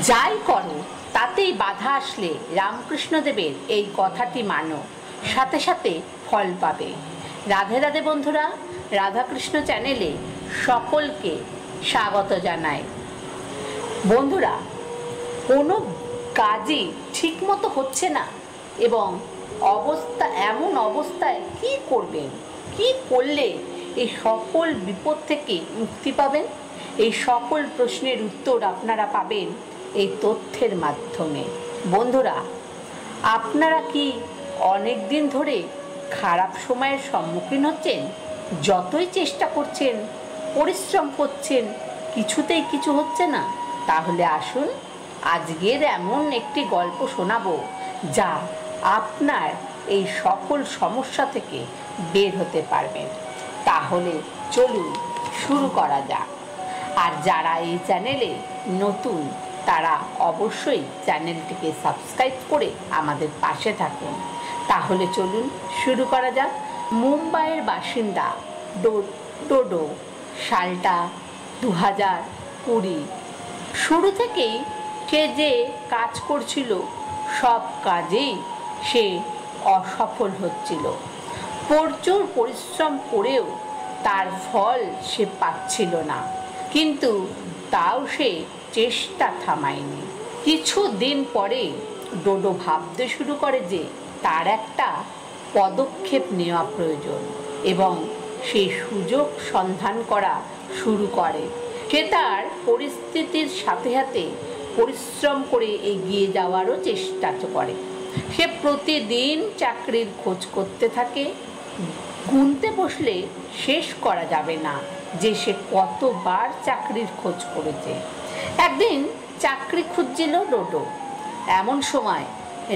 যাই করো তাতেই বাধা আসলে রামকৃষ্ণদেবের এই কথাটি মানো, সাথে সাথে ফল পাবে। রাধে রাধে বন্ধুরা, রাধাকৃষ্ণ চ্যানেলে সকলকে স্বাগত জানাই। বন্ধুরা, কোনো কাজই ঠিকমতো হচ্ছে না এবং এমন অবস্থায় কি করবেন, কি করলে এই সকল বিপদ থেকে মুক্তি পাবেন, এই সকল প্রশ্নের উত্তর আপনারা পাবেন এই তথ্যের মাধ্যমে। বন্ধুরা, আপনারা কি অনেক দিন ধরে খারাপ সময়ের সম্মুখীন হচ্ছেন? যতই চেষ্টা করছেন, পরিশ্রম করছেন, কিছুতেই কিছু হচ্ছে না? তাহলে আসুন আজকের এমন একটি গল্প শোনাবো যা আপনার এই সকল সমস্যা থেকে বের হতে পারবেন। তাহলে চলুন শুরু করা যাক। আর যারা এই চ্যানেলে নতুন তারা অবশ্যই চ্যানেলটিকে সাবস্ক্রাইব করে আমাদের পাশে থাকুন। তাহলে চলুন শুরু করা যাক। মুম্বাইয়ের বাসিন্দা ডোডো, সালটা 2020। শুরু থেকেই সে যে কাজ করছিল সব কাজেই সে অসফল হচ্ছিল। প্রচুর পরিশ্রম করেও তার ফল সে পাচ্ছিল না, কিন্তু তাও সে চেষ্টা থামায়নি। কিছুদিন পরে ডোডো ভাবতে শুরু করে যে তার একটা পদক্ষেপ নেওয়া প্রয়োজন এবং সে সুযোগ সন্ধান করা শুরু করে। সে তার পরিস্থিতির সাথে সাথে পরিশ্রম করে এগিয়ে যাওয়ারও চেষ্টা করে। সে প্রতিদিন চাকরির খোঁজ করতে থাকে। গুনতে বসলে শেষ করা যাবে না যে সে কতবার চাকরির খোঁজ করেছে। একদিন চাকরি খুঁজছিল ডোডো। এমন সময়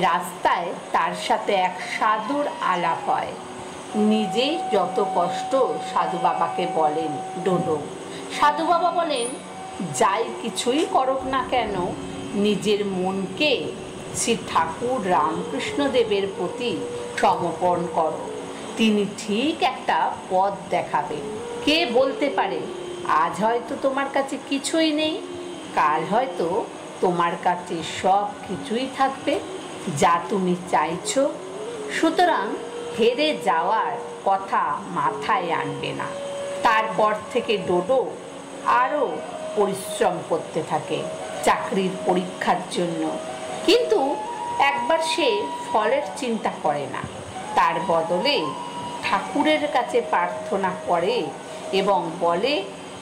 রাস্তায় তার সাথে এক সাধুর আলাপ হয়। নিজেই যত কষ্ট সাধু বাবাকে বলেন ডোডো। সাধু বাবা বলেন, যাই কিছুই করুক না কেন, নিজের মনকে শ্রী ঠাকুর রামকৃষ্ণদেবের প্রতি সমর্পণ করো। তিনি ঠিক একটা পথ দেখাবেন। কে বলতে পারে, আজ হয়তো তোমার কাছে কিছুই নেই, কাল হয়তো তোমার কাছে সব কিছুই থাকবে যা তুমি চাইছো। সুতরাং হেরে যাওয়ার কথা মাথায় আনবে না। তারপর থেকে ডোডো আরও পরিশ্রম করতে থাকে চাকরির পরীক্ষার জন্য, কিন্তু একবার সে ফলের চিন্তা করে না। তার বদলে ঠাকুরের কাছে প্রার্থনা করে এবং বলে,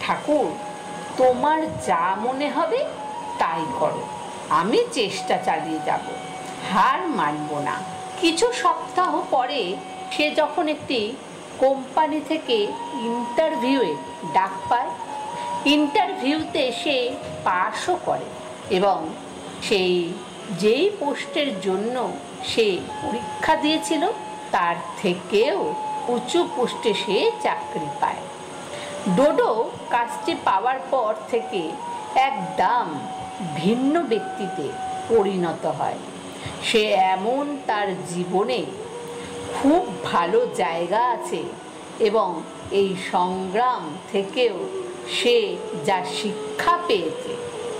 ঠাকুর, তোমার যা মনে হবে তাই করো, আমি চেষ্টা চালিয়ে যাব, হার মানব না। কিছু সপ্তাহ পরে সে যখন একটি কোম্পানি থেকে ইন্টারভিউয়ে ডাক পায়, ইন্টারভিউতে সে পাসও করে এবং সেই যেই পোস্টের জন্য সে পরীক্ষা দিয়েছিল তার থেকেও উঁচু পোস্টে সে চাকরি পায়। ডোডো কাজটি পাওয়ার পর থেকে একদম ভিন্ন ব্যক্তিতে পরিণত হয়। সে এমন তার জীবনে খুব ভালো জায়গা আছে এবং এই সংগ্রাম থেকেও সে যা শিক্ষা পেয়েছে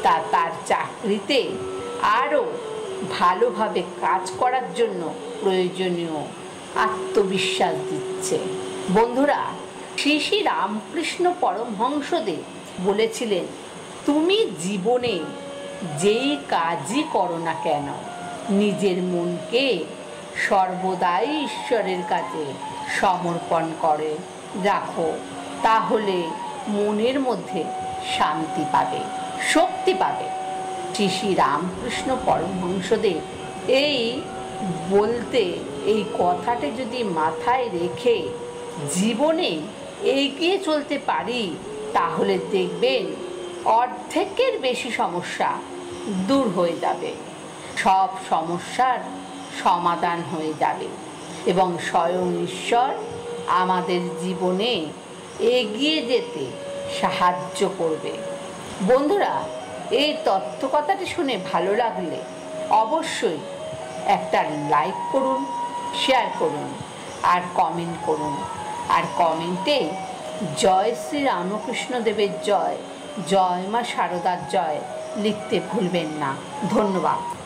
তা তার চাকরিতে আরও ভালোভাবে কাজ করার জন্য প্রয়োজনীয় আত্মবিশ্বাস দিচ্ছে। বন্ধুরা, শ্রী শ্রী রামকৃষ্ণ পরমহংসদেব বলেছিলেন, তুমি জীবনে যেই কাজই করো না কেন, নিজের মনকে সর্বদাই ঈশ্বরের কাছে সমর্পণ করে রাখো, তাহলে মনের মধ্যে শান্তি পাবে, শক্তি পাবে। শ্রী শ্রী রামকৃষ্ণ পরমহংসদেব এই বলতে এই কথাটি যদি মাথায় রেখে জীবনে এগিয়ে চলতে পারি, তাহলে দেখবেন অর্ধেকের বেশি সমস্যা দূর হয়ে যাবে, সব সমস্যার সমাধান হয়ে যাবে এবং স্বয়ং ঈশ্বর আমাদের জীবনে এগিয়ে যেতে সাহায্য করবে। বন্ধুরা, এই তত্ত্বকথাটি শুনে ভালো লাগলে অবশ্যই একটা লাইক করুন, শেয়ার করুন আর কমেন্ট করুন। আর কমেন্টে জয় শ্রী রামকৃষ্ণ দেবের জয়, জয় মা শারদার জয় লিখতে ভুলবেন না। ধন্যবাদ।